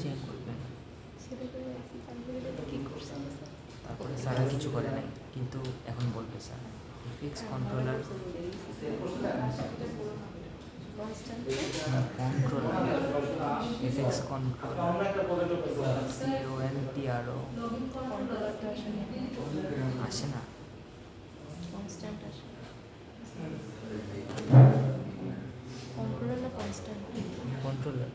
Check করবেন সেটা করে আসি, তারপরে কি করছে স্যার? তারপরে স্যার আর কিছু করে নাই, কিন্তু এখন বলবে sir FX controller controller FX controller CONTRO আসে না। কনস্ট্যান্ট আসে, কন্ট্রোলার না কনস্ট্যান্ট? কন্ট্রোলার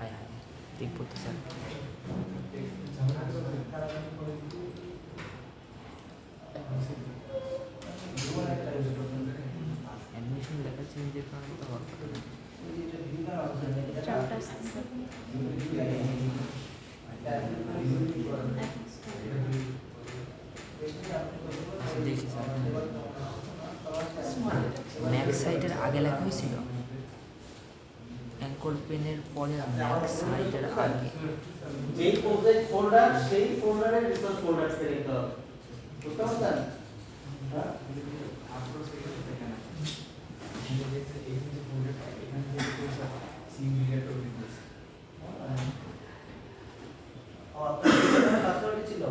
আয় হায় দেখবো তো স্যার। অ্যাডমিশন লেখা চেঞ্জের কারণে তো হওয়ার কথা না। চারটা আসতেছে। দেখি স্যার ম্যাক্স সাইটের আগে লেখা হয়েছিল, অ্যাঙ্কর পেনের পরে ম্যাক্স সাইটের আগে। যেই প্রজেক্ট ফোল্ডার সেই ফোল্ডারের রিসোর্স ফোল্ডার সিলেক্ট করতে হবে, বুঝতে পারছেন? হ্যাঁ ছিল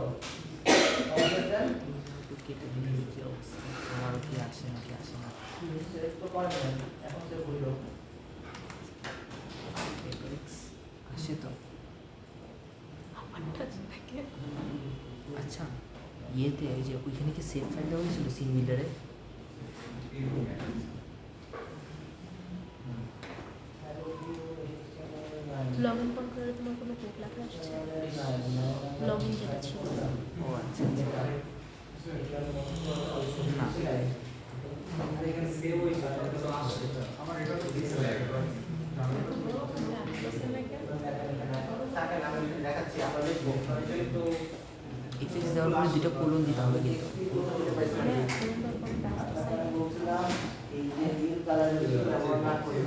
কেটে দিলে কি অবস্থা, আমারও কি আসে নাকি আসে না। তো করেন এখন সে বললো আসে তো। আমারটা দেখে আচ্ছা ইয়েতে ওই যে ওইখানে কি সেভ ফাইল দেওয়া হয়েছিল সিন বিল্ডারে? লগ ইন কন্ট্রোলারে তোমার কোনো কোড লেখা আসছে? লগ ইন যেটা ছিল ও আচ্ছা আচ্ছা না দেখাচ্ছি আমরা দেখবো তো এফএক্স দেওয়ার পরে দুটো কোলন দিতে হবে কিন্তু। বলছিলাম এই যে নীল কালারের ব্যবহার না করে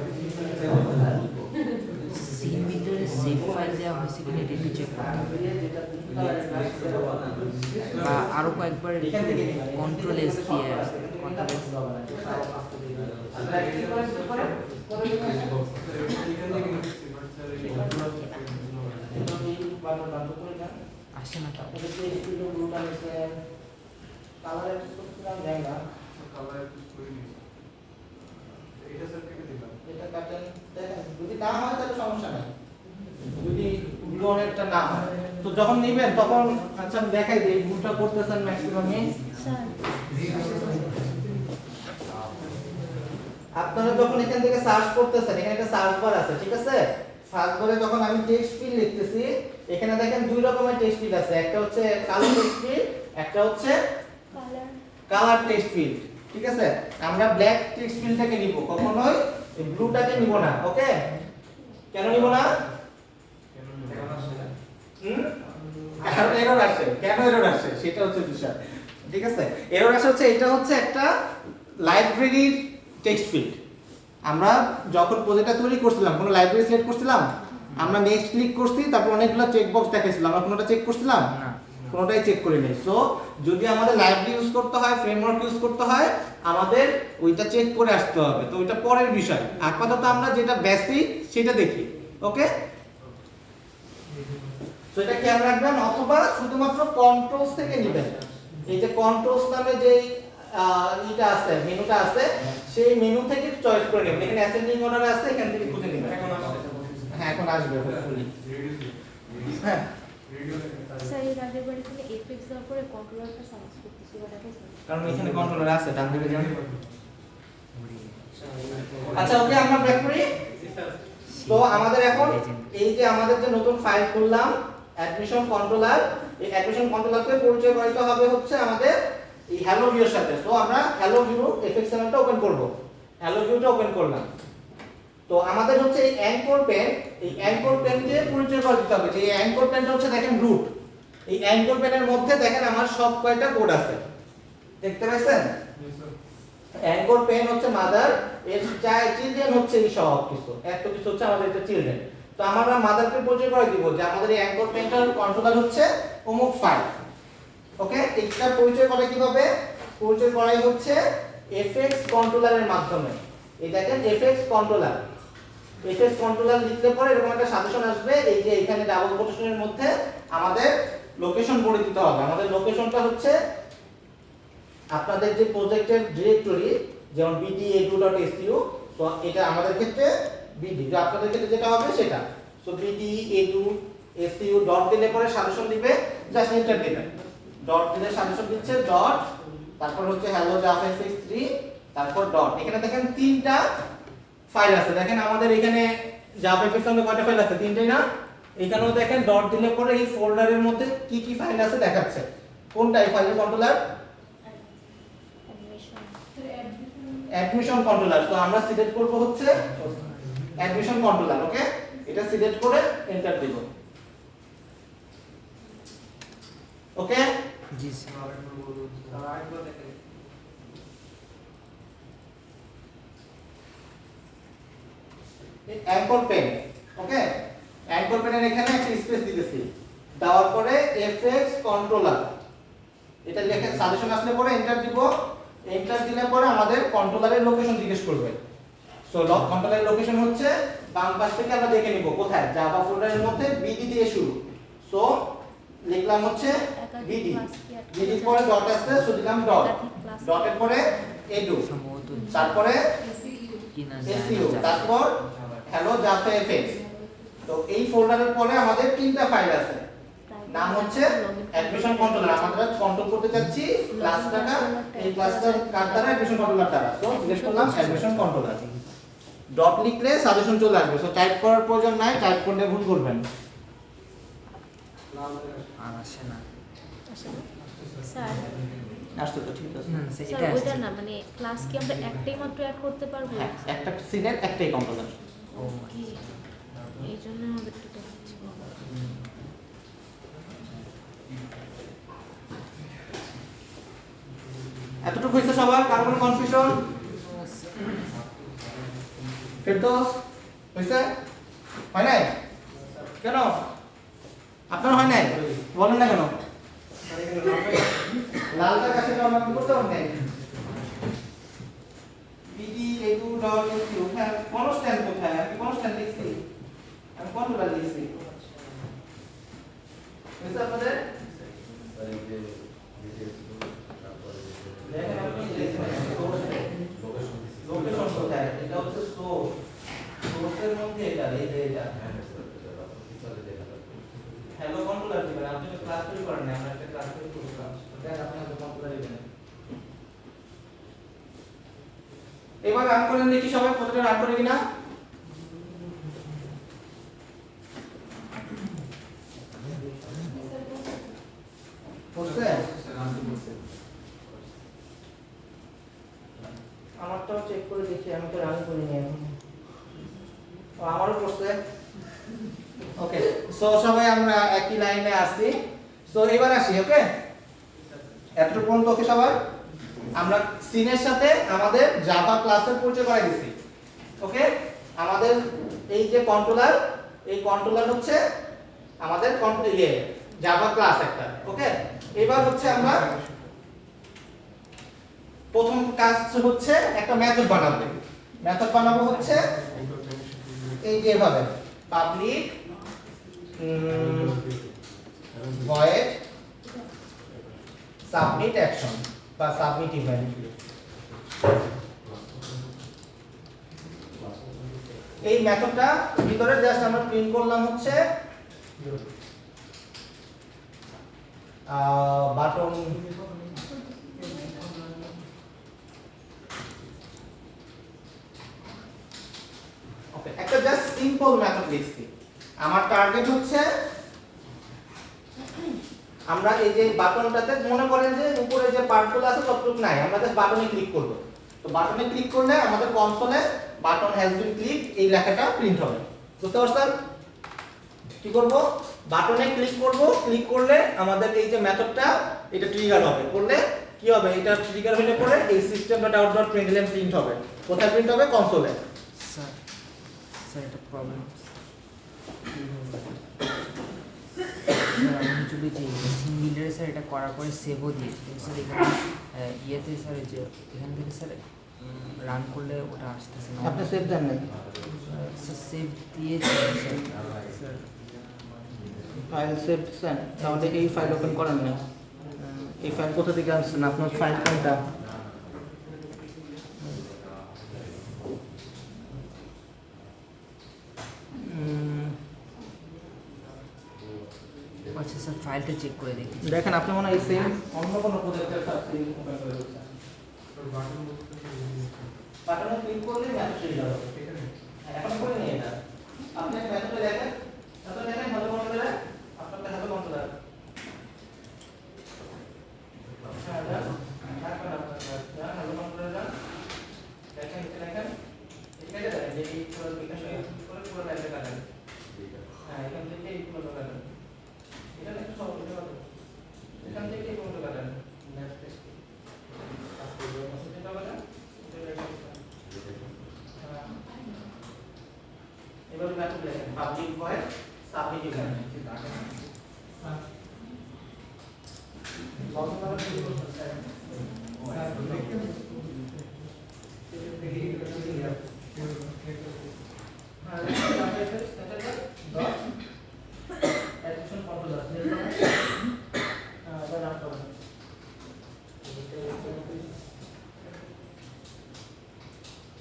সিন বিল্ডারে সেভ ফাইল দেওয়া হয়েছে কিনা এটা একটু চেক করতে হবে, বা আরও কয়েকবার কন্ট্রোল এস দিয়ে আসে না তো। যদি না হয় তাহলে সমস্যা নাই, যদি ব্লুটা না হয় তো যখন নেবেন তখন আচ্ছা আমি দেখাই দিই ভুলটা করতেছেন ম্যাক্সিমামই। স্যার আপনারা যখন এখান থেকে সার্চ করতেছেন এখানে একটা সার্চ বার আছে, ঠিক আছে? সার্চ বারে যখন আমি টেক্সট ফিল্ড লিখতেছি এখানে দেখেন দুই রকমের টেক্সট ফিল্ড আছে, একটা হচ্ছে কালো টেক্সট ফিল্ড, একটা হচ্ছে কালার কালার টেক্সট ফিল্ড, ঠিক আছে? আমরা ব্ল্যাক টেক্সট ফিল্ডটাকে নিব, কখনোই এই ব্লুটাকে নিব না, ওকে? কেন নিব না? কারণ এরর আসে। কেন এরর আসে সেটা হচ্ছে বিষয়, ঠিক আছে? এরর আসে হচ্ছে এটা হচ্ছে একটা লাইব্রেরির টেক্সট ফিল্ড। আমরা যখন প্রজেক্টটা তৈরি করছিলাম কোনো লাইব্রেরি সিলেক্ট করছিলাম, আমরা নেক্সট ক্লিক করছি, তারপর অনেকগুলো চেক বক্স দেখাইছিল, আমরা কোনোটা চেক করছিলাম না কোনোটাই চেক করি নাই। সো যদি আমাদের লাইব্রেরি ইউজ করতে হয়, ফ্রেমওয়ার্ক ইউজ করতে হয়, আমাদের ওইটা চেক করে আসতে হবে, তো ওইটা পরের বিষয়। আপাতত আমরা যেটা বেসিক সেটা দেখি, ওকে? তো এটা খেয়াল রাখবেন, অথবা শুধুমাত্র কন্ট্রোলস থেকে নেবেন। এই যে কন্ট্রোলস নামে যেই এটা আছে, মেনুটা আছে, সেই মেনু থেকে চয়েস করে নেবেন। এখানে অ্যাসেন্ডিং অর্ডারে আছে, এখান থেকে খুঁজে নেবেন। হ্যাঁ এখন আসবে হোপফুলি। হ্যাঁ স্যার এর আগের বার এখানে এফএক্স দেওয়ার পরে কন্ট্রোলারটা সার্চ করতেছি, ওটা দেখো স্যার। কারণ এখানে কন্ট্রোলার আছে, ডান দিকে যান। আচ্ছা ওকে আমরা ব্যাক করি। তো আমাদের এখন এই যে আমাদের যে নতুন ফাইল খুললাম অ্যাডমিশন কন্ট্রোলার, এই অ্যাডমিশন কন্ট্রোলারকে পরিচয় করাইতে হবে হচ্ছে আমাদের এই হ্যালো ভিউর সাথে। সো আমরা হ্যালো ভিউ এফএক্সএমএলটা ওপেন করব। হ্যালো ভিউটা ওপেন করলাম। তো আমাদের হচ্ছে এই অ্যাঙ্কর পেন, এই অ্যাঙ্কর পেনকে পরিচয় করে দিতে হবে যে এই অ্যাঙ্কর পেনটা হচ্ছে দেখেন রুট। এই অ্যাঙ্কর পেনের মধ্যে দেখেন আমার সব কয়টা কোড আছে, দেখতে পাচ্ছেন? অ্যাঙ্কর পেন হচ্ছে মাদার, এর চিলড্রেন হচ্ছে এই সব কিছু, এত কিছু হচ্ছে আমাদের এটা চিলড্রেন। তো আমরা মাদারকে পরিচয় করে দিব যে আমাদের এই অ্যাঙ্কর পেনটার কন্ট্রোলার হচ্ছে অমুক ফাইল, ওকে? এটা পরিচয় করে কিভাবে? পরিচয় করাই হচ্ছে এফএক্স কন্ট্রোলারের মাধ্যমে। এই দেখেন এফএক্স কন্ট্রোলার, এফএক্স কন্ট্রোলার লিখলে পরে এরকম একটা সাজেশন আসবে, এই যে এখানে ডাবল কোটেশনের মধ্যে আমাদের লোকেশন বলে দিতে হবে। আমাদের লোকেশনটা হচ্ছে আপনাদের যে প্রজেক্টের ডিরেক্টরি, যেমন bd.edu, সো এটা আমাদের ক্ষেত্রে bd, যে আপনাদের ক্ষেত্রে যেটা হবে সেটা। সো bd.edu ডট দিলে পরে সাজেশন দিবে, জাস্ট এন্টার দিবেন। ডট দিলে সাজেশন দিচ্ছে, ডট, তারপর হচ্ছে হ্যালো জাভা এফএক্স 3, তারপর ডট। এখানে দেখেন তিনটা ফাইল আছে, দেখেন আমাদের এখানে জাভা এফএক্স এর কয়টা ফাইল আছে? তিনটাই না? এখানেও দেখেন ডট দিলে পরে এই ফোল্ডারের মধ্যে কি কি ফাইল আছে দেখাচ্ছে। কোনটা এই ফাইলের কন্ট্রোলার? Admission controller. তো আমরা সিলেক্ট করব হচ্ছে অ্যাডমিশন কন্ট্রোলার। ওকে, এটা সিলেক্ট করে এন্টার দিব। ওকে, জি sir. Anchor pen. Okay, anchor পেনের এখানে একটা স্পেস দিতেছি, দেওয়ার পরে এফএক্স কন্ট্রোলার এটা লিখে সাজেশন আসলে পরে এন্টার দিব। এন্টার দিলে পরে আমাদের কন্ট্রোলারের লোকেশন জিজ্ঞেস করবে। সো কন্ট্রোলারের লোকেশন হচ্ছে বাম পাশ থেকে আমরা দেখে নিব কোথায়, জাভা ফোল্ডারের মধ্যে বিডি দিয়ে শুরু। সো লিখলাম হচ্ছে বিডি, বিডি পরে ডট আসছে, সো দিলাম ডট, ডটের পরে এডু, সম্ভবত তারপরে কিনা এসইউ, তারপর হ্যালো জাভা এফএক্স। তো এই ফোল্ডারের পরে আমাদের তিনটা ফাইল আছে, নাম হচ্ছে অ্যাডমিশন কন্ট্রোলার। আমরা কন্ট্রোল করতে যাচ্ছি ক্লাসটাকে, এই ক্লাসটা কার দ্বারা? অ্যাডমিশন কন্ট্রোলার দ্বারা। সো সিলেক্ট করলাম অ্যাডমিশন কন্ট্রোলার। ডট লিখলে সাজেশন চলে আসবে। সো টাইপ করার প্রয়োজন নাই, টাইপ করলে ভুল করবেন। আর আসে না। স্যার আসছে তো ঠিক আছে। না না স্যার, স্যার এটা ওইটা আসছে না, মানে ক্লাস কি আমরা একটাই মাত্র অ্যাড করতে পারবো? হ্যাঁ, একটা সিনের একটাই কন্ট্রোলার। ও কি এই জন্য আমাদের একটু দেখাচ্ছি। এতটুকু হয়েছে সবার? কার কোনো কনফিউশন? ফেরদৌস হয়েছে? হয় নাই? কেন আপনার হয় নাই? বলেন না কেন? লালটা কাছে আমরা কি করতে পারি নাই? বিডি এডু ডট ইউ, হ্যাঁ কনস্ট্যান্ট কোথায়? আমি কনস্ট্যান্ট লিখছি, আমি কন্ট্রোলার লিখছি। হয়েছে আপনাদের? দেখেন আপনি লিখছেন লোকেশন কোথায়? এটা হচ্ছে সোর্স, সোর্সের মধ্যে এটা, এই যে এটা হ্যালো কন্ট্রোলার দিবেন। আপনি তো ক্লাস তৈরি করেন না, আমরা একটা ক্লাস তৈরি করলাম, দেন আপনি হ্যালো কন্ট্রোলার দিবেন। এবার রান করেন দেখি সবাই, প্রতিটা রান করে কিনা। করছে? আমারটাও চেক করে দেখি, আমি তো রান করিনি এখন। ও আমারও করছে। ওকে, সো সবাই আমরা একই লাইনে আছি। সো এবার আসি। ওকে, এতটুকু পর্যন্ত ওকে সবার? আমরা সিনের সাথে আমাদের জাভা ক্লাসের পরিচয় করাই দিছি। ওকে, আমাদের এই যে কন্ট্রোলার, এই কন্ট্রোলার হচ্ছে আমাদের জাভা ক্লাস একটা। ওকে, এবার হচ্ছে আমরা প্রথম কাজ হচ্ছে একটা মেথড বানাবো। মেথড বানাবো হচ্ছে এই যে এভাবে পাবলিক ভয়েড সাবমিট অ্যাকশন বা সাবমিট ইভেন্ট। এই মেথডটা ভিতরে জাস্ট আমরা প্রিন্ট করলাম হচ্ছে বাটন ওকে, একটা জাস্ট সিম্পল মেথড লিখছি। আমার টার্গেট হচ্ছে আমরা এই যে বাটনটাতে মনে করেন যে উপরে যে পার্টগুলো আছে ততটুকু নাই, আমরা জাস্ট বাটনে ক্লিক করব। তো বাটনে ক্লিক করলে আমাদের কনসোলে বাটন হ্যাজ বিন ক্লিক এই লেখাটা প্রিন্ট হবে। বুঝতে পারছেন? কি করব? বাটনে ক্লিক করব, ক্লিক করলে আমাদের এই যে মেথডটা এটা ট্রিগার হবে। করলে কি হবে? এটা ট্রিগার হলে পরে এই system.out.println প্রিন্ট হবে। কোথায় প্রিন্ট হবে? কনসোলে। স্যার স্যার এটা প্রবলেম। স্যার আমি অ্যাকচুয়ালি যে সিঙ্গেলের স্যার এটা করার পরে সেভও দিয়েছি, কিন্তু স্যার এখানে ইয়েতে স্যার যে এখান থেকে স্যার রান করলে ওটা আসতেছে না। আপনি সেভ দেন নাই? স্যার সেভ দিয়েছি স্যার। স্যার ফাইল সেভ দিচ্ছেন, তাহলে এই ফাইল ওপেন করেন না। এই ফাইল কোথা থেকে আনছেন? আপনার ফাইল কোনটা? আচ্ছা স্যার ফাইলটা চেক করে দেখি। দেখেন আপনি মনে হয় সেম অন্য কোনো প্রজেক্টের সাথে ওপেন করে দিচ্ছেন। বাটনে ক্লিক করলে মেসেজ চলে যাবে। এখন করে নিয়ে এটা আপনি মেসেজটা দেখেন, তারপর দেখেন ভালো মনে করে আপনার হাতে বন্ধ রাখেন। পাবলিক ভয়েস সাবমিট ইভেন্ট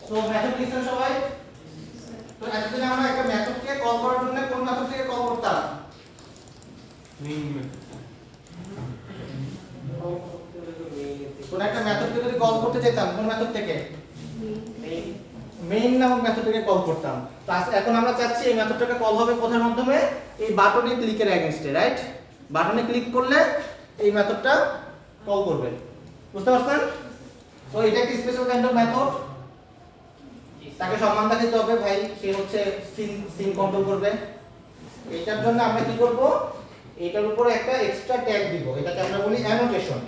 তো মেথড লিখছেন সবাই? তো এতদিন আমরা একটা মেথডকে কল করার জন্য কোন মেথড থেকে কল করতাম? Main method. কোন একটা মেথডকে যদি কল করতে চাইতাম কোন মেথড থেকে? মেইন নামক মেথড থেকে কল করতাম। তো এখন আমরা চাচ্ছি এই মেথডটাকে কল হবে কোথার মাধ্যমে? এই বাটনে ক্লিকের এগেইনস্টে, রাইট? বাটনে ক্লিক করলে এই মেথডটা কল করবে। বুঝতে পারছেন? তো এটা একটা স্পেশাল কাইন্ড অফ মেথড। তাকে সম্মান দিতে হবে ভাই, সে হচ্ছে সিন কন্ট্রোল করবে। এটার জন্য আমরা কি করব? এটার উপরে একটা এক্সট্রা ট্যাগ দিব, এটাকে আমরা বলি অ্যানোটেশন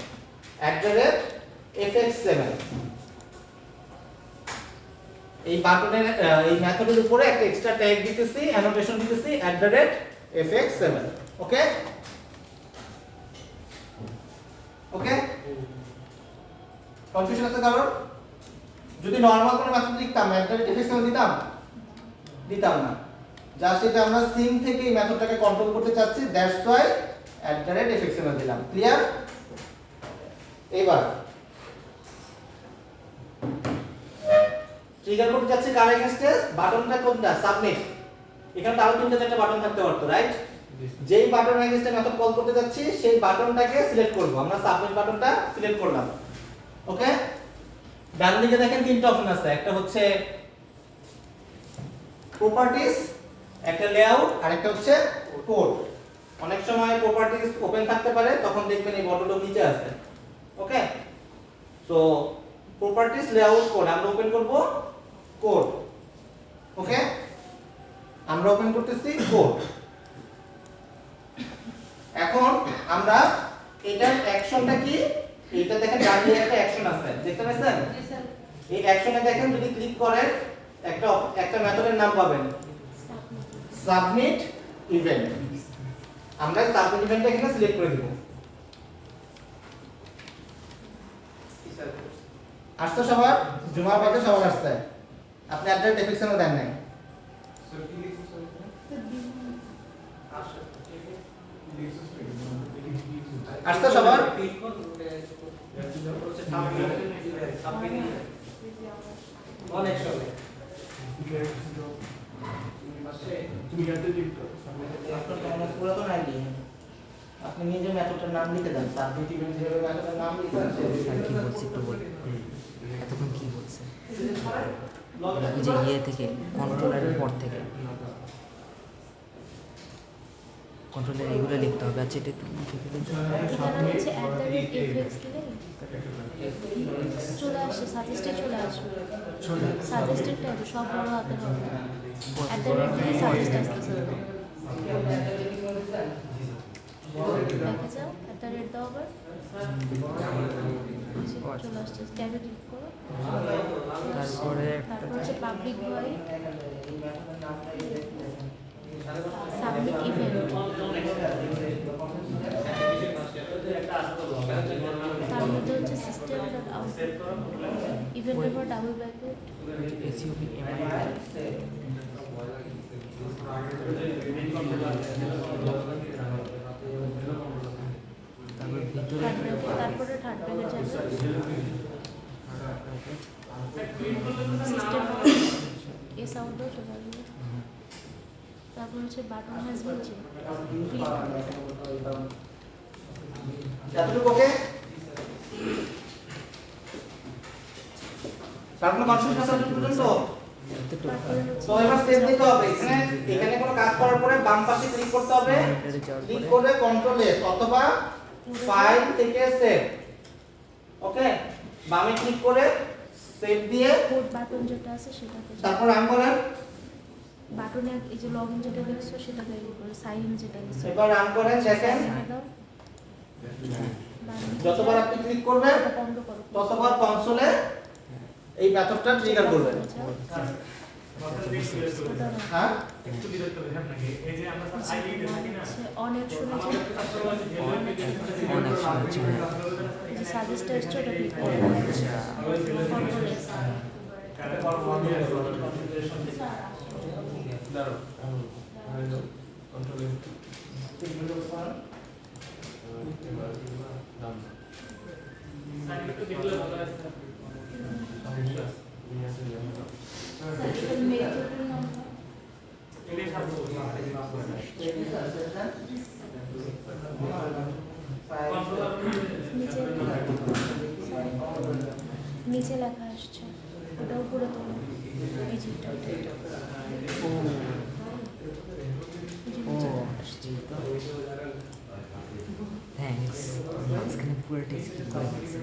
@fx7। এই বাটনের এই মেথডের উপরে একটা এক্সট্রা ট্যাগ দিতেছি, অ্যানোটেশন দিতেছি @fx7। ওকে ওকে, কনফিউশন আছে কারণ? যদি নরমাল কোনো মেথড লিখতাম @fx7 দিতাম না। জাস্ট এটা আমরা সিন থেকে এই মেথডটাকে কন্ট্রোল করতে চাচ্ছি, দ্যাটস ওয়াই @fx7 দিলাম। ক্লিয়ার? এবার ট্রিগার করতে যাচ্ছে কার এগেইনস্টে? বাটনটা কোনটা? সাবমিট। এখানে আরো তিনটা চারটা বাটন থাকতে পারতো, রাইট? যেই বাটন এগেইনস্টে মেথড কল করতে যাচ্ছি সেই বাটনটাকে সিলেক্ট করব। আমরা সাবমিট বাটনটা সিলেক্ট করলাম। ওকে, ডান দিকে দেখেন তিনটা অপশন আছে, একটা হচ্ছে প্রপার্টিজ, একটা লেআউট, আর একটা হচ্ছে কোড। অনেক সময় প্রপার্টিজ ওপেন থাকতে পারে, তখন দেখবেন এই বটনটা নিচে আছে। ওকে, সো প্রপার্টিজ, লেআউট, কোড, আমরা ওপেন করব কোড। ওকে, আমরা ওপেন করতেছি কোড। এখন আমরা এটার অ্যাকশনটা কি? এটা দেখেন ডান দিকে একটা অ্যাকশন আছে, দেখতে পাচ্ছেন? এই অ্যাকশনে দেখেন যদি ক্লিক করেন একটা মেথডের নাম পাবেন, সাবমিট ইভেন্ট। আমরা সাবমিট ইভেন্টটা এখানে সিলেক্ট করে দিব। আসছে সবার? জুমার বাদে সবার আসছে? আপনি @fx7 দেন নাই? আসছে সবার? অনেক সময় আপনি নিজে মেথডের নাম লিখে দেন, সাবমিট ইভেন্ট যেভাবে মেথডের নাম লিখেন স্যার কি বলছে একটু বলুন। এতক্ষণ কি বলছে? ওই যে ইয়ে থেকে কন্ট্রোলারের পর থেকে কন্ট্রোলার এগুলো লিখতে হবে। আচ্ছা এটা একটু লিখে দিলে হচ্ছে @fx দিলেই চলে আসে, সাজেস্টে চলে আসবে। সাজেস্টেড ট্যাবে সব বড় হাতের হবে। @দিয়ে সাজেস্ট আসতেছে। দেখা যাও দাও আবার চলে আসছে, ট্যাবে ক্লিক করো। তারপর হচ্ছে পাবলিক ভয়েড সাবমিট ইভেন্ট, তার মধ্যে হচ্ছে system dot out Presenter for double backlit. SUP তারপর ভিতরে থার্ড ব্র্যাকেট, তারপরে থার্ড ব্র্যাকেট যাবে সিস্টেম এস আউটডোর চলে আসবে। তারপর হচ্ছে বাটন হ্যাজ বিন চেঞ্জ, এতটুকু ওকে? তারপরে কনফিউশন আছে পর্যন্ত? তারপরে হচ্ছে তো এবার স্টেপ দিতে হবে। এখানে কোনো কাজ করার পরে বাম পাশে ক্লিক করতে হবে, ক্লিক করে কন্ট্রোল এস অথবা ফাইল থেকে সেভ। ওকে, বামে ক্লিক করে সেভ দিয়ে কোড বাটন যেটা আছে সেটাতে তারপর রান করেন। বাটনে এই যে লগইন যেটা দেখছো সেটাতে সাইন ইন যেটা দেখছো এবার রান করেন, দেখেন যতবার আপনি ক্লিক করবেন বন্ধ করো ততবার কনসোলে এই মেথডটা ট্রিগার করবে। হ্যাঁ, অনেক শুনেছি অনেক শুনেছি। এই যে সাজেস্ট এসছে ওটা ক্লিক করো কন্ট্রোল এস নিচে লেখা আসছে ওটা উপরে তোলো এই যে এটা থ্যাঙ্কস, মাঝখানে পুরো টেক্সট করে দিয়েছে।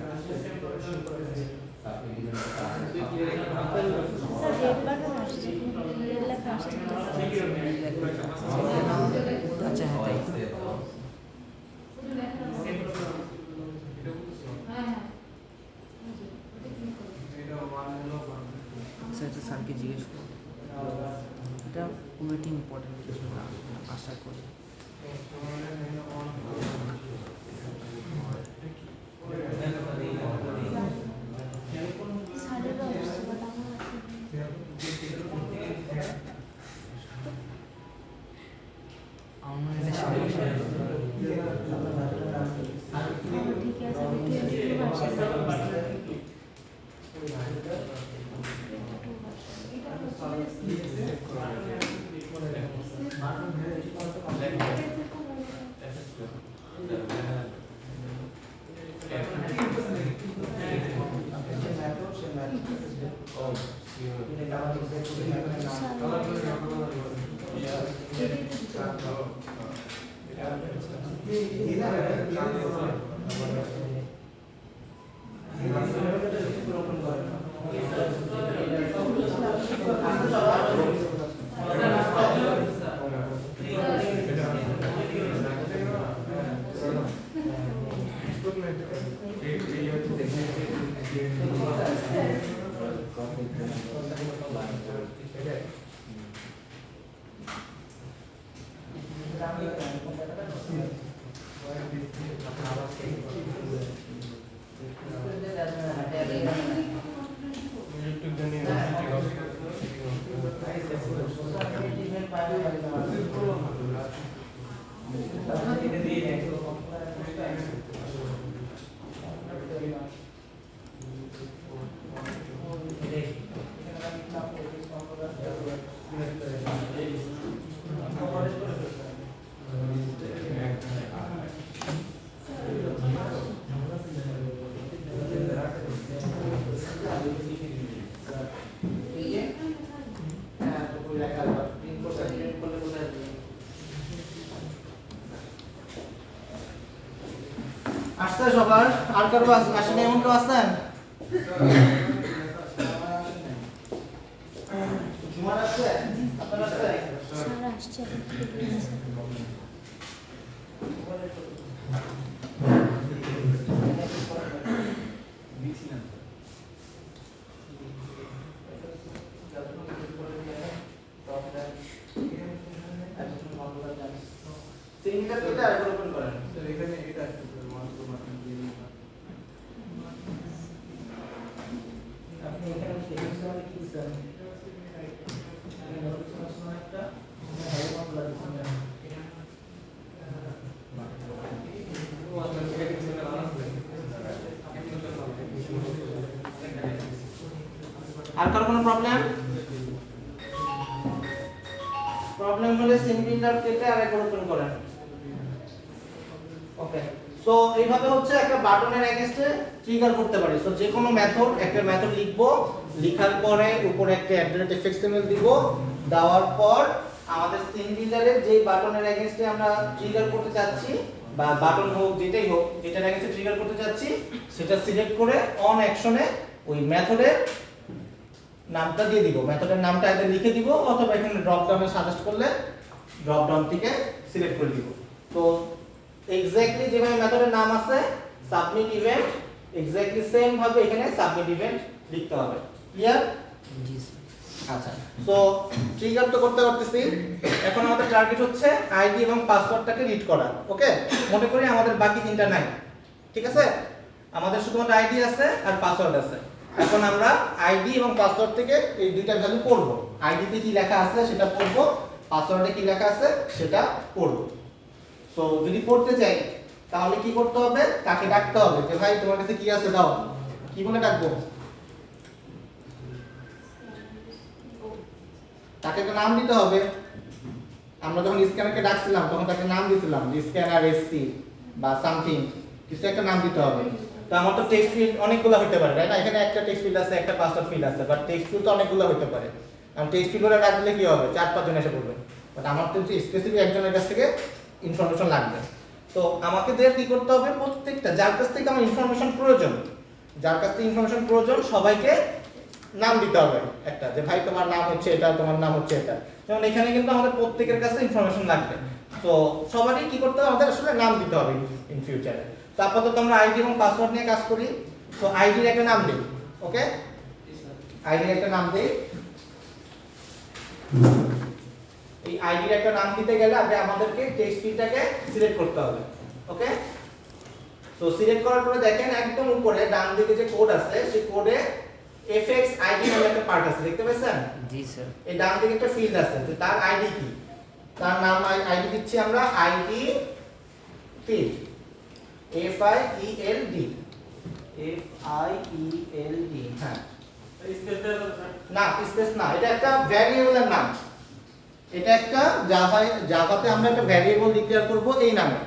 রেড বাটন আসছে রেড লেখা আসছে আচ্ছা হ্যাঁ তাই তো। আচ্ছা এটা স্যারকে জিজ্ঞেস করো, এটা খুবই ইম্পর্টেন্ট কিছু না আশা করি। সাড়েটা আসছে বাট আমার আমার এটা সমস্যা ঠিক আছে আমি 22 ভার্সন আসছে সবার? আর কারো আসেনি এমন কেউ আসছেন? ঝুমার আসছে? আপনার আসছে? স্যার আসছে সিঙ্গেল এটা আর ওপেন করেন। এখানে এটা একটা মাত্র দিয়ে আর কারো কোনো প্রবলেম হলে সিঙ্গেল কেটে আরেকবার ওপেন করেন। ওকে, সো এইভাবে হচ্ছে একটা বাটনের এগেইনস্টে ট্রিগার করতে পারি। সো যে কোনো মেথড, একটা মেথড লিখবো, লেখার পরে উপরে একটা @fxml দিব, দেওয়ার পর আমাদের সিঙ্গেলের যে বাটনের এগেইনস্টে আমরা ট্রিগার করতে চাচ্ছি বা বাটন হোক যেটাই হোক, যেটার এগেইনস্টে ট্রিগার করতে চাচ্ছি সেটা সিলেক্ট করে অন অ্যাকশনে ওই মেথডের নামটা দিয়ে দিব। মেথডের নামটা আগে লিখে দিব অথবা এখানে ড্রপ ডাউনে সাজেস্ট করলে ড্রপ ডাউন থেকে সিলেক্ট করে দিব। তো এক্স্যাক্টলি যেভাবে মেথডের নাম আছে সাবমিট ইভেন্ট, এক্স্যাক্টলি সেম ভাবে এখানে সাবমিট ইভেন্ট লিখতে হবে। ক্লিয়ার? জি স্যার। আচ্ছা, সো ট্রিগার তো করতে পারতেছি। এখন আমাদের টার্গেট হচ্ছে আইডি এবং পাসওয়ার্ডটাকে রিড করা। ওকে, মনে করি আমাদের বাকি তিনটা নাই, ঠিক আছে? আমাদের শুধুমাত্র আইডি আছে আর পাসওয়ার্ড আছে। এখন আমরা আইডি এবং পাসওয়ার্ড থেকে এই দুইটা ভ্যালু পড়ব। আইডিতে কি লেখা আছে সেটা পড়ব, পাসওয়ার্ডে কি লেখা আছে সেটা পড়ব। সো যদি পড়তে চাই তাহলে কি করতে হবে? তাকে ডাকতে হবে যে ভাই তোমার কাছে কি আছে দাও। কি বলে ডাকবো? তাকে একটা নাম দিতে হবে। আমরা যখন স্ক্যানারকে ডাকছিলাম তখন তাকে নাম দিয়েছিলাম, স্ক্যানার এসসি বা সামথিং, কিছু একটা নাম দিতে হবে। তো আমার তো টেক্সট ফিল্ড অনেকগুলো হতে পারে, তাই না? এখানে একটা টেক্সট ফিল্ড আছে, একটা পাসওয়ার্ড ফিল্ড আছে, বাট টেক্সট ফিল্ড তো অনেকগুলো হতে পারে। আর টেক্সট ফিল্ডে ডাকলে কি হবে? 4-5 জন এসে পড়বে, বাট আমার তো স্পেসিফিক একজনের কাছ থেকে ইনফরমেশন লাগবে। তো আমাকে দের কি করতে হবে? প্রত্যেকটা যার কাছ থেকে আমার ইনফরমেশন প্রয়োজন, যার কাছ থেকে ইনফরমেশন প্রয়োজন সবাইকে নাম দিতে হবে একটা, যে ভাই তোমার নাম হচ্ছে এটা, তোমার নাম হচ্ছে এটা। যেমন এখানে কিন্তু আমাদের প্রত্যেকের কাছে ইনফরমেশন লাগবে, তো সবারই কি করতে হবে? আমাদের আসলে নাম দিতে হবে ইন ফিউচারে। তো আপাতত আমরা আইডি এবং পাসওয়ার্ড নিয়ে কাজ করি। তো আইডির একটা নাম দিই। ওকে, আইডির একটা নাম দিই। এই আইডির একটা নাম দিতে গেলে আগে আমাদেরকে টেক্সট ফিল্ডটাকে সিলেক্ট করতে হবে। ওকে, তো সিলেক্ট করার পরে দেখেন একদম উপরে ডান দিকে যে কোড আছে সেই কোডে fx id নামে একটা পার্ট আছে, দেখতে পাচ্ছেন? জি স্যার। এই ডান দিকে একটা ফিল্ড আছে, তো তার আইডি কি? তার নাম আইডি দিচ্ছি আমরা ID field, f i e l d, হ্যাঁ। না, স্পেস না, এটা একটা ভ্যারিয়েবলের নাম। এটা একটা জাভাতে আমরা একটা ভ্যারিয়েবল ডিক্লেয়ার করব এই নামে।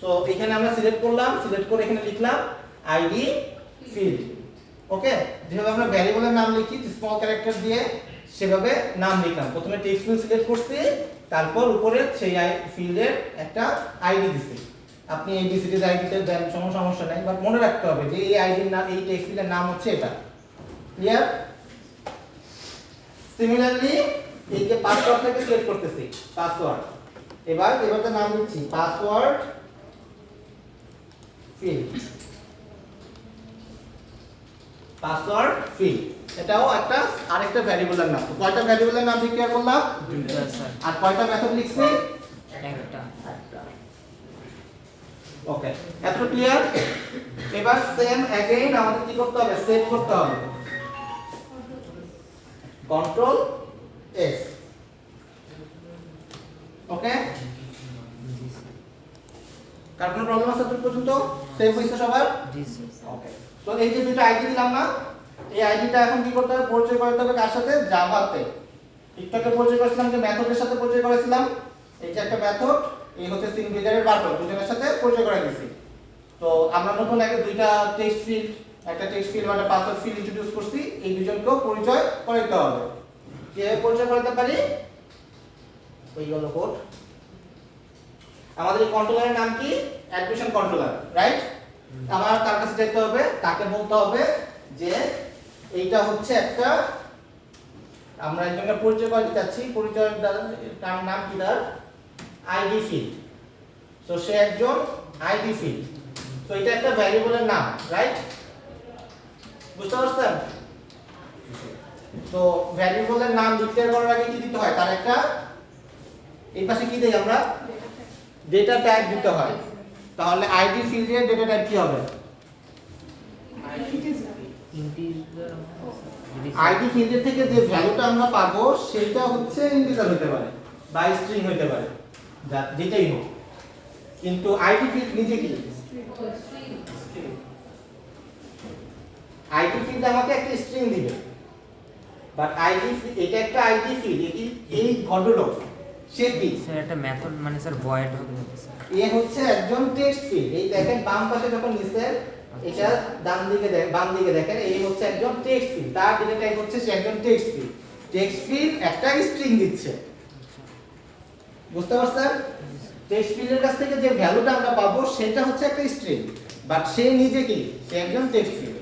সো এখানে আমরা সিলেক্ট করলাম, সিলেক্ট করে এখানে লিখলাম আইডি ফিল্ড। ওকে, যেভাবে আমরা ভ্যারিয়েবলের নাম লিখি স্মল ক্যারেক্টার দিয়ে সেভাবে নাম লিখলাম। প্রথমে টেক্সট ফিল্ড সিলেক্ট করছি, তারপর উপরে সেই ফিল্ডের একটা আইডি দিছি। আপনি এবিসিডি আইডিতে দেন, সমস্যা নাই, বাট মনে রাখতে হবে যে এই আইডির নাম, এই টেক্সট ফিল্ডের নাম হচ্ছে এটা। ক্লিয়ার? সিমিলারলি এই যে পাসওয়ার্ডটাকে সিলেক্ট করতেছি, পাসওয়ার্ড। এবার নাম দিচ্ছি পাসওয়ার্ড ফিল্ড, পাসওয়ার্ড ফিল্ড। এটাও একটা আরেকটা ভ্যারিয়েবলের নাম। তো কয়টা ভ্যারিয়েবলের নাম ডিক্লেয়ার করলাম? দুইটা স্যার। আর কয়টা মেথড লিখছি? একটা। ওকে, এত ক্লিয়ার? এবার সেম अगेन আমাদের কি করতে হবে? সেভ করতে হবে। Control S. ওকে, কার কোনো প্রবলেম আছে তো পর্যন্ত? সেভ হইছে সবার? জি স্যার। ওকে, তো এই যে দুটো আইডি দিলাম না, এই আইডিটা এখন কি করতে হবে? পরিচয় করতে হবে কার সাথে? জাভাতে। টিকটকে পরিচয় করেছিলাম যে মেথডের সাথে পরিচয় করেছিলাম। এই যে একটা মেথড, এই হচ্ছে সিঙ্গেলের বাটন, দুজনের সাথে পরিচয় করে দিয়েছি। তো আমরা নতুন দুইটা টেক্সট ফিল্ড, একটা টেক্সট ফিল্ড মানে পাসওয়ার্ড ফিল্ড ইন্ট্রোডিউস করছি। এই দুজনকেও পরিচয় করাইতে হবে। কিভাবে পরিচয় করাতে পারি? ওই হলো কোড। আমাদের এই কন্ট্রোলারের নাম কি? Admission controller, right? আমার তার কাছে যেতে হবে, তাকে বলতে হবে যে এইটা হচ্ছে একটা, আমরা একজনকে পরিচয় করতে চাচ্ছি, পরিচয়ের তার নাম কি? তার আইডি ফিল্ড। সো সে একজন আইডি ফিল্ড। সো এটা একটা ভ্যারিয়েবলের নাম, রাইট? বুঝতে পারছেন? তো ভ্যারিয়েবলের নাম ডিক্লেয়ার করার আগে কি দিতে হয়? তার একটা এই পাশে কি দেই আমরা? ডেটা টাইপ দিতে হয়। তাহলে আইডি ফিল্ডের ডেটা টাইপ কি হবে? আইডি ফিল্ডের থেকে যে ভ্যালুটা আমরা পাবো সেটা হচ্ছে ইন্টিজার হতে পারে বা স্ট্রিং হতে পারে, যেটাই হোক। কিন্তু আইডি ফিল্ড নিজে কি? আইডি ফিল্ড আমাকে একটা স্ট্রিং দিবে। বাট আইডি এটা একটা আইডি ফিল্ড, এটি এই ভদ্রলোক সে কি স্যার একটা মেথড মানে স্যার ভয়েড হবে নাকি স্যার? এ হচ্ছে একজন টেক্সট ফিল্ড। এই দেখেন বাম পাশে যখন নিচের এটা ডান দিকে বাম দিকে দেখেন এই হচ্ছে একজন টেক্সট ফিল্ড, তার ডেটা টাইপ হচ্ছে সে একজন টেক্সট ফিল্ড। টেক্সট ফিল্ড একটা স্ট্রিং দিচ্ছে, বুঝতে পারছেন? টেক্সট ফিল্ডের কাছ থেকে যে ভ্যালুটা আমরা পাবো সেটা হচ্ছে একটা স্ট্রিং, বাট সে নিজে কি সে একজন টেক্সট ফিল্ড।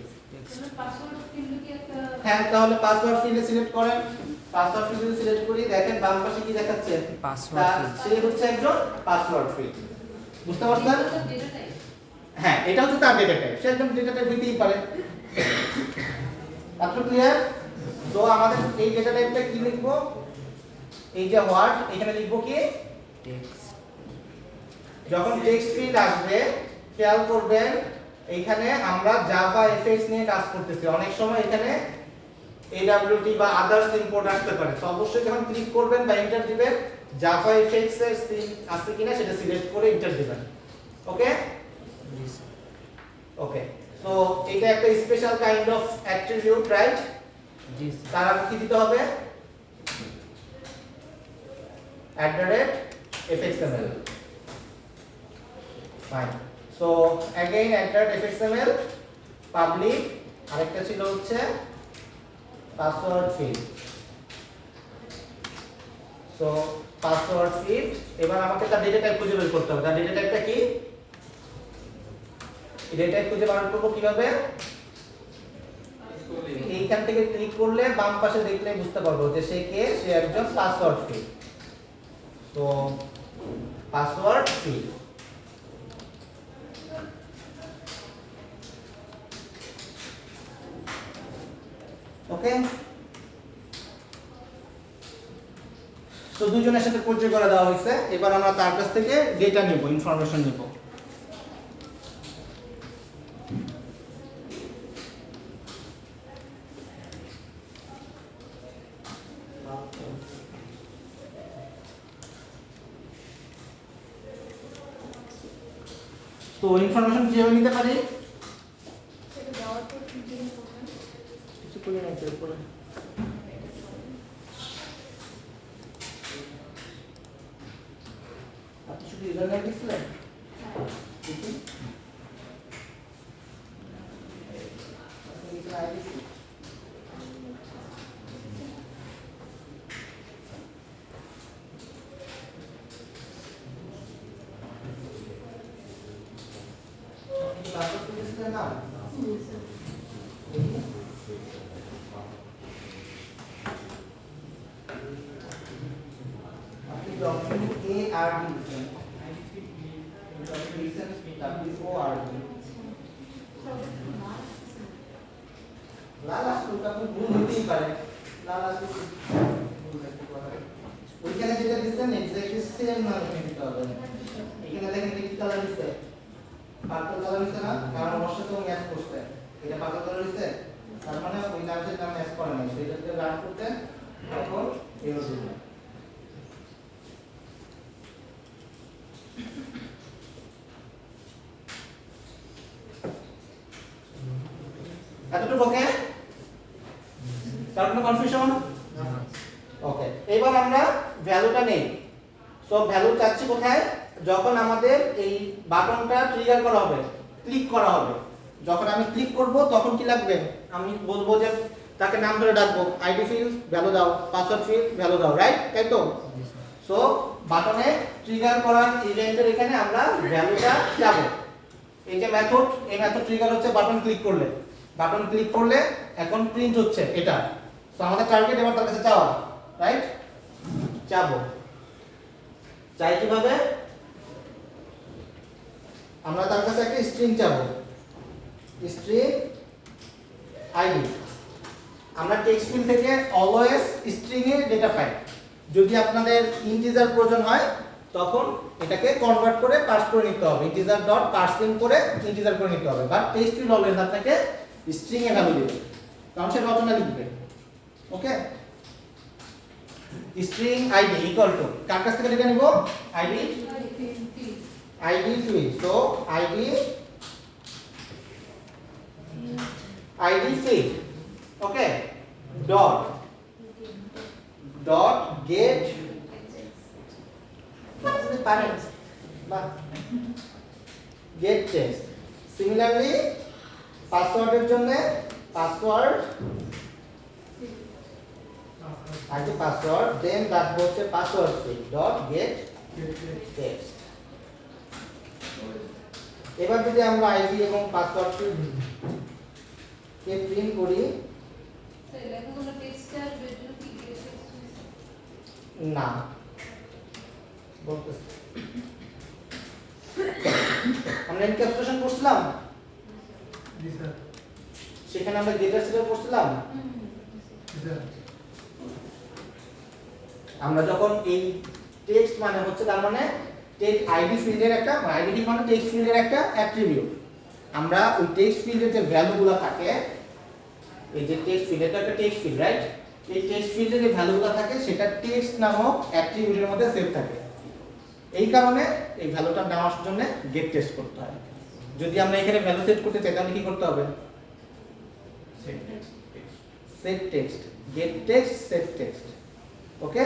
হ্যাঁ, তাহলে পাসওয়ার্ড ফিল্ডে সিলেক্ট করেন। পাসওয়ার্ড ফিল্ডে সিলেক্ট করি, দেখেন বাম পাশে কি দেখাচ্ছে পাসওয়ার্ড সে হচ্ছে একজন পাসওয়ার্ড ফিল্ড, বুঝতে পারছেন? হ্যাঁ, এটা হচ্ছে তার ডেটা টাইপ, সে একদম ডেটা টাইপ দিতেই পারে। আপনারা ক্লিয়ার? তো আমাদের এই ডেটা টাইপটা কি লিখবো? এই যে ওয়ার্ড এখানে লিখবো কি টেক্সট। যখন টেক্সট ফিল্ড আসবে খেয়াল করবেন এখানে আমরা জাভা এফএক্স নিয়ে কাজ করতেছি, অনেক সময় এখানে AWT বা আদার্স ইম্পোর্ট আসতে পারে। তো অবশ্যই যখন ক্লিক করবেন বা এন্টার দিবেন জাভা এফএক্স এর সিন আছে কিনা সেটা সিলেক্ট করে এন্টার দিবেন। ওকে ওকে, সো এটা একটা special kind of attribute, right? জি তার আগে কি দিতে হবে? @fxml, fine. So again @fxml public, আরেকটা ছিল হচ্ছে password field. So password field, এবার আমাকে তার ডেটা টাইপ খুঁজে বের করতে হবে। তার ডেটা টাইপটা কি? এই ডেটা টাইপ খুঁজে বার করব কিভাবে? এইখান থেকে ক্লিক করলে বাম পাশে দেখলে বুঝতে পারবো যে সে কে, সে একজন পাসওয়ার্ড ফিল্ড। তো পাসওয়ার্ড ফিল্ড, ওকে। তো দুজনের সাথে পরিচয় করে দেওয়া হয়েছে, এবার আমরা তার কাছ থেকে ডেটা নিব, ইনফরমেশন নিব। তো ইনফরমেশন কিভাবে নিতে পারি? কিছু করে নিতে পারি। আপনি শুধু ইউজারনেম দিচ্ছিলেন? দেখি। আপনি কিছু আইডি পাসওয়ার্ড দিচ্ছিলেন না? আপনি WARD দিচ্ছেন, WORD। লাল আসলে আপনি ভুল হতেই পারে, লাল আসলে ওইখানে যেটা দিচ্ছেন এক্স্যাক্টলি সেম নাম দিতে হবে। এখানে দেখেন কি কালার দিচ্ছে, পার্পল কালার দিচ্ছে না, কারণ ওর সাথে ম্যাচ করছে। এটা পার্পল কালার দিচ্ছে, তার মানে ওই নামের সাথে নাম ম্যাচ করে না, সেটাকে রান করতে তখন এরর দিবে। এতটুকু ওকে? কার কোনো কনফিউশন? ওকে, এবার আমরা ভ্যালুটা নেই। সো ভ্যালু চাচ্ছি কোথায়? যখন আমাদের এই বাটনটা ট্রিগার করা হবে, ক্লিক করা হবে, যখন আমি ক্লিক করব তখন কি লাগবে? আমি বলবো যে তাকে নাম ধরে ডাকবো, আইডি ফিল্ড ভ্যালু দাও, পাসওয়ার্ড ফিল্ড ভ্যালু দাও, রাইট? তাই তো? সো বাটনে ট্রিগার করার ইভেন্টের এখানে আমরা ভ্যালুটা যাব। এই যে মেথড, এই মেথড ট্রিগার হচ্ছে বাটন ক্লিক করলে। বাটন ক্লিক করলে এখন প্রিন্ট হচ্ছে এটা। সো আমাদের টার্গেট এবার তার কাছে চাওয়া, রাইট? চাবো, চাই কিভাবে? আমরা তার কাছে একটা স্ট্রিং চাবো, স্ট্রিং আইডি। আমরা টেক্সট ফিল্ড থেকে অলওয়েজ স্ট্রিং এ ডেটা পাই। যদি আপনাদের ইন্টিজার প্রয়োজন হয় তখন এটাকে কনভার্ট করে পার্স করে নিতে হবে, ইন্টিজার ডট পার্সিং করে ইন্টিজার করে নিতে হবে। বাট টেক্সট ফিল্ড অলওয়েজ আপনাকে স্ট্রিং এ ভ্যালু দিবে, কারণ সে রচনা লিখবে। Okay, string ID equal to কার কাছ থেকে ডেটা নিব? ID field. So ID field, okay, dot dot get পারেন বা গেট টেক্সট সিমিলারলি পাসওয়ার্ডের জন্য পাসওয়ার্ড আগে পাসওয়ার্ড দেন রাখবো হচ্ছে password field dot gate text এবার যদি আমরা আইডি এবং পাসওয়ার্ড কে প্রিন্ট করি না বলতেছি আমরা এনক্যাপসুলেশন করছিলাম সেখানে আমরা গেটার সেটার করছিলাম আমরা যখন এই টেক্সট মানে হচ্ছে তার মানে টেক্সট আইডি ফিল্ডের একটা আইডি মানে টেক্সট ফিল্ডের একটা অ্যাট্রিবিউট আমরা ওই টেক্সট ফিল্ডের যে ভ্যালুগুলো থাকে এই যে টেক্সট ফিল্ড এটা একটা টেক্সট ফিল্ড রাইট এই টেক্সট ফিল্ডের যে ভ্যালুগুলো থাকে সেটা টেক্সট নামক অ্যাট্রিবিউটের মধ্যে সেভ থাকে এই কারণে এই ভ্যালুটা নেওয়ার জন্য গেট টেক্সট করতে হয় যদি আমরা এখানে ভ্যালু সেট করতে চাই তাহলে কি করতে হবে set text gate text set text okay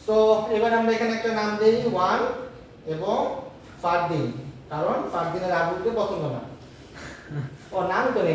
so এবার আমরা এখানে একটা নাম দেই 1 এবং ফারদিন কারণ ফারদিনের আবুকে পছন্দ না ও নাম তো নেই